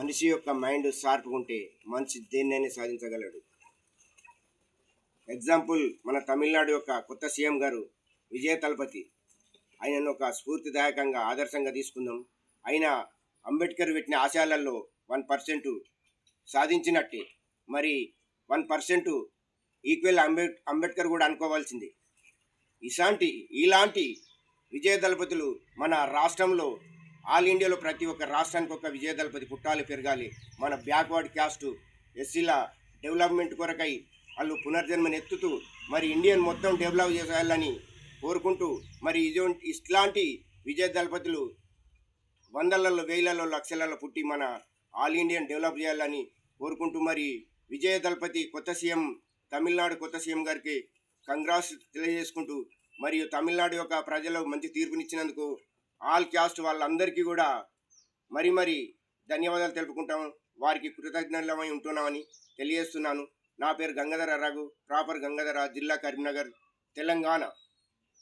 మనిషి యొక్క మైండ్ షార్ప్గా ఉంటే మనిషి దేన్నైనా సాధించగలడు. ఎగ్జాంపుల్ మన తమిళనాడు యొక్క కొత్త సీఎం గారు విజయ తలపతి. ఆయనను ఒక స్ఫూర్తిదాయకంగా ఆదర్శంగా తీసుకుందాం. ఆయన అంబేద్కర్ పెట్టిన ఆశయాలలో 1% సాధించినట్టే, మరి 1% ఈక్వల్ అంబేద్కర్ కూడా అనుకోవాల్సింది. ఇలాంటి విజయ దళపతులు మన రాష్ట్రంలో, ఆల్ ఇండియాలో ప్రతి ఒక్క రాష్ట్రానికి ఒక విజయ దళపతి పుట్టాలి, పెరగాలి. మన బ్యాక్వర్డ్ క్యాస్ట్ ఎస్సీల డెవలప్మెంట్ కొరకై వాళ్ళు పునర్జన్మని ఎత్తుతూ మరి ఇండియన్ మొత్తం డెవలప్ చేయాలని కోరుకుంటూ, మరి ఇట్లాంటి విజయ దళపతులు వందలలో, వేలలో, లక్షలలో పుట్టి మన ఆల్ ఇండియన్ డెవలప్ చేయాలని కోరుకుంటూ, మరి విజయ దళపతి కొత్త సీఎం, తమిళనాడు కొత్త సీఎం గారికి కంగ్రాట్స్ తెలియజేసుకుంటూ, మరియు తమిళనాడు యొక్క ప్రజలు మంచి తీర్పునిచ్చినందుకు ఆల్ క్యాస్ట్ వాళ్ళందరికీ కూడా మరి ధన్యవాదాలు తెలుపుకుంటాం. వారికి కృతజ్ఞతలమై ఉంటున్నామని తెలియజేస్తున్నాను. నా పేరు గంగాధర రఘు, ప్రాపర్ గంగాధర, జిల్లా కరీంనగర్, తెలంగాణ.